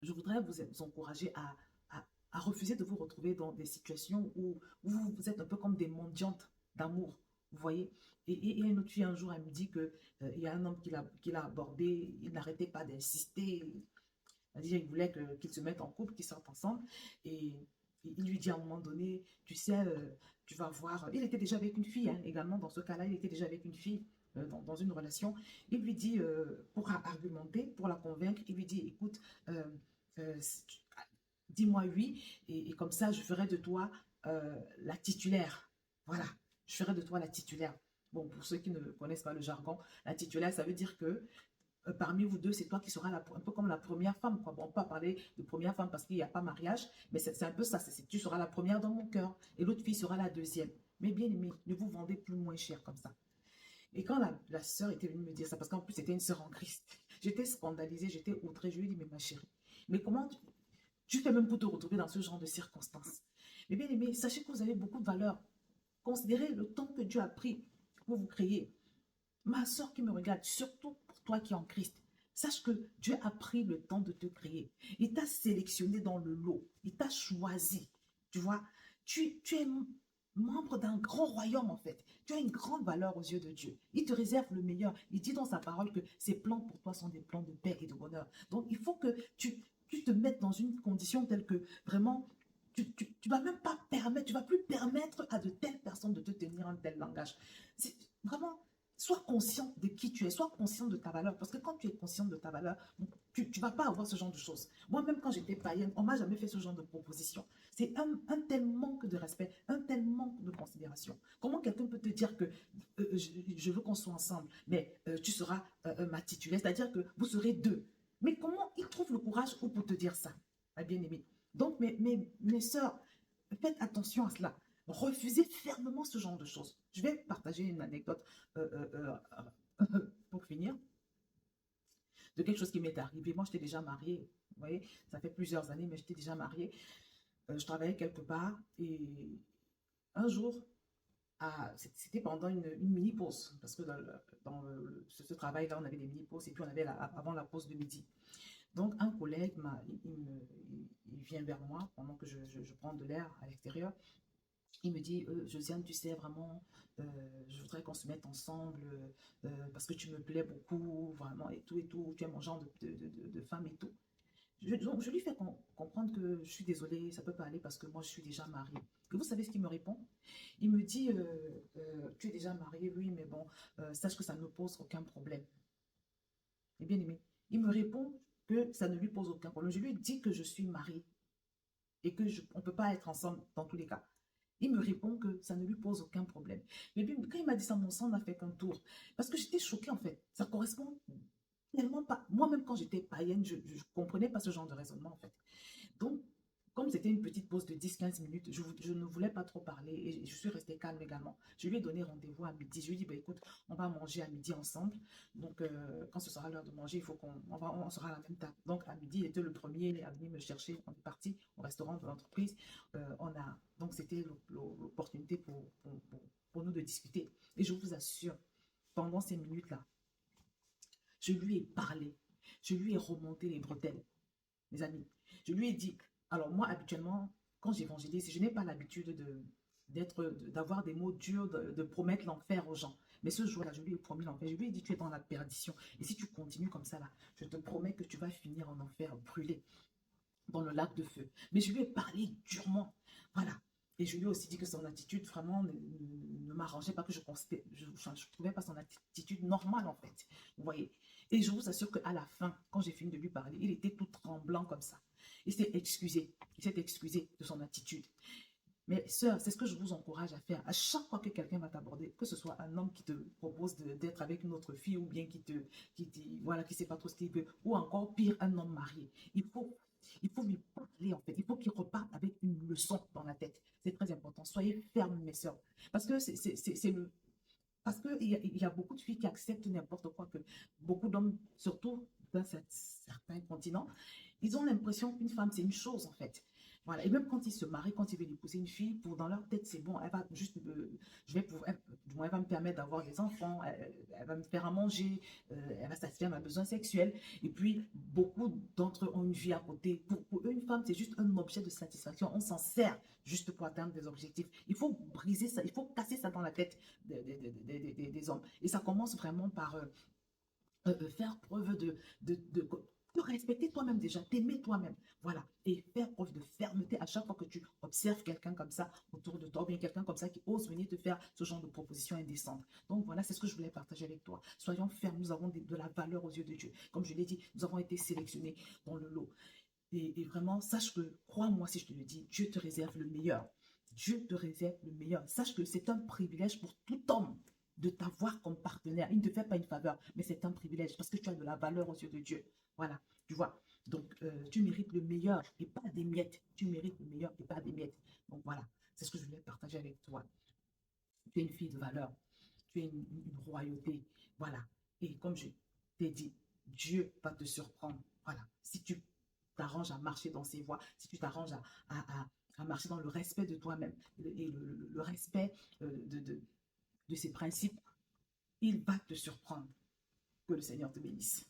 je voudrais vous encourager à refuser de vous retrouver dans des situations où vous êtes un peu comme des mendiantes d'amour, vous voyez. Et une autre fille, un jour, elle me dit que il y a un homme qui l'a abordé, il n'arrêtait pas d'insister. Elle dit qu'il voulait qu'ils se mettent en couple, qu'ils sortent ensemble. Et il lui dit à un moment donné, tu sais, tu vas voir. Il était déjà avec une fille, hein, également dans ce cas-là, il était déjà avec une fille dans une relation. Il lui dit, pour argumenter, pour la convaincre, il lui dit, écoute, euh, euh, dis-moi oui, et comme ça, je ferai de toi la titulaire. Voilà, je ferai de toi la titulaire. Bon, pour ceux qui ne connaissent pas le jargon, la titulaire, ça veut dire que parmi vous deux, c'est toi qui seras un peu comme la première femme, quoi. Bon, on peut pas parler de première femme parce qu'il n'y a pas mariage, mais c'est un peu ça. Tu seras la première dans mon cœur et l'autre fille sera la deuxième. Mais bien aimé, ne vous vendez plus moins cher comme ça. Et quand la sœur était venue me dire ça, parce qu'en plus c'était une sœur en Christ, j'étais scandalisée, j'étais outrée. Je lui ai dit, mais ma chérie, mais comment tu fais même pour te retrouver dans ce genre de circonstances? Mais bien aimé, sachez que vous avez beaucoup de valeur. Considérez le temps que Dieu a pris pour vous créer. Ma soeur qui me regarde, surtout pour toi qui es en Christ, sache que Dieu a pris le temps de te créer. Il t'a sélectionné dans le lot. Il t'a choisi. Tu vois, tu es membre d'un grand royaume en fait. Tu as une grande valeur aux yeux de Dieu. Il te réserve le meilleur. Il dit dans sa parole que ses plans pour toi sont des plans de paix et de bonheur. Donc il faut que tu te mettes dans une condition telle que vraiment tu vas même pas permettre, tu vas plus permettre à de telles personnes de te tenir un tel langage. C'est vraiment, sois conscient de qui tu es, sois conscient de ta valeur. Parce que quand tu es conscient de ta valeur, tu ne vas pas avoir ce genre de choses. Moi-même, quand j'étais païenne, on m'a jamais fait ce genre de proposition. C'est un tel manque de respect, un tel manque de considération. Comment quelqu'un peut te dire que je veux qu'on soit ensemble, mais tu seras ma titulaire, c'est-à-dire que vous serez deux. Mais comment il trouve le courage pour te dire ça, ma bien-aimée? Donc, mes sœurs, faites attention à cela. Refusez fermement ce genre de choses. Je vais partager une anecdote pour finir de quelque chose qui m'est arrivé. Moi, j'étais déjà mariée. Vous voyez, ça fait plusieurs années, mais j'étais déjà mariée. Je travaillais quelque part et un jour, c'était pendant une mini-pause, parce que ce travail-là, on avait des mini-pauses et puis on avait avant la pause de midi. Donc, un collègue, il vient vers moi pendant que je prends de l'air à l'extérieur. Il me dit, Josiane, tu sais vraiment, je voudrais qu'on se mette ensemble parce que tu me plais beaucoup, vraiment, et tout, tu es mon genre de femme et tout. Donc, je lui fais comprendre que je suis désolée, ça peut pas aller parce que moi, je suis déjà mariée. Et vous savez ce qu'il me répond? Il me dit, tu es déjà mariée, oui, mais bon, sache que ça ne me pose aucun problème. Et bien aimé, il me répond que ça ne lui pose aucun problème. Je lui dis que je suis mariée et que on ne peut pas être ensemble dans tous les cas. Il me répond que ça ne lui pose aucun problème. Mais bien, quand il m'a dit ça, mon sang n'a fait qu'un tour. Parce que j'étais choquée en fait. Ça correspond tellement pas. Moi-même, quand j'étais païenne, je ne comprenais pas ce genre de raisonnement en fait. Donc, comme c'était une petite pause de 10-15 minutes, je ne voulais pas trop parler et je suis restée calme également. Je lui ai donné rendez-vous à midi. Je lui ai dit, bah, écoute, on va manger à midi ensemble. Donc, quand ce sera l'heure de manger, il faut on sera à la même table. Donc, à midi, il était le premier à venir me chercher. On est parti au restaurant de l'entreprise. Donc, c'était l'opportunité pour nous de discuter. Et je vous assure, pendant ces minutes-là, je lui ai parlé. Je lui ai remonté les bretelles, mes amis. Je lui ai dit, alors moi, habituellement, quand j'évangélise, je n'ai pas l'habitude d'avoir des mots durs, de promettre l'enfer aux gens. Mais ce jour-là, je lui ai promis l'enfer. Je lui ai dit, tu es dans la perdition. Et si tu continues comme ça, là, je te promets que tu vas finir en enfer, brûlé dans le lac de feu. Mais je lui ai parlé durement. Voilà. Et je lui ai aussi dit que son attitude vraiment ne m'arrangeait pas, que je ne trouvais pas son attitude normale en fait. Vous voyez. Et je vous assure qu'à la fin, quand j'ai fini de lui parler, il était tout tremblant comme ça. Il s'est excusé. Il s'est excusé de son attitude. Mais sœur, c'est ce que je vous encourage à faire. À chaque fois que quelqu'un va t'aborder, que ce soit un homme qui te propose d'être avec une autre fille ou bien voilà, qui sait pas trop ce qu'il veut, ou encore pire, un homme marié. Il faut lui parler en fait. Il faut qu'il reparte avec une leçon dans la tête. C'est très important. Soyez fermes, mes sœurs. Parce que parce qu'il y a beaucoup de filles qui acceptent n'importe quoi, que beaucoup d'hommes, surtout dans certains continents, ils ont l'impression qu'une femme, c'est une chose en fait. Voilà. Et même quand ils se marient, quand ils veulent épouser une fille, pour dans leur tête, c'est bon, elle va juste je vais pouvoir, du moins, elle va me permettre d'avoir des enfants, elle va me faire à manger, elle va satisfaire mes besoins sexuels. Et puis, beaucoup d'entre eux ont une vie à côté. Pour eux, une femme, c'est juste un objet de satisfaction. On s'en sert juste pour atteindre des objectifs. Il faut briser ça, il faut casser ça dans la tête des hommes. Et ça commence vraiment par faire preuve de respecter toi-même déjà, t'aimer toi-même. Voilà. Et faire preuve de fermeté à chaque fois que tu observes quelqu'un comme ça autour de toi, ou bien quelqu'un comme ça qui ose venir te faire ce genre de proposition indécente. Donc voilà, c'est ce que je voulais partager avec toi. Soyons fermes, nous avons de la valeur aux yeux de Dieu. Comme je l'ai dit, nous avons été sélectionnés dans le lot. Et vraiment, sache que, crois-moi si je te le dis, Dieu te réserve le meilleur. Dieu te réserve le meilleur. Sache que c'est un privilège pour tout homme de t'avoir comme partenaire. Il ne te fait pas une faveur, mais c'est un privilège parce que tu as de la valeur aux yeux de Dieu. Voilà, tu vois. Donc, tu mérites le meilleur et pas des miettes. Tu mérites le meilleur et pas des miettes. Donc, voilà, c'est ce que je voulais partager avec toi. Tu es une fille de valeur. Tu es une royauté. Voilà. Et comme je t'ai dit, Dieu va te surprendre. Voilà. Si tu t'arranges à marcher dans ses voies, si tu t'arranges à marcher dans le respect de toi-même et le respect de ses principes, il va te surprendre. Que le Seigneur te bénisse.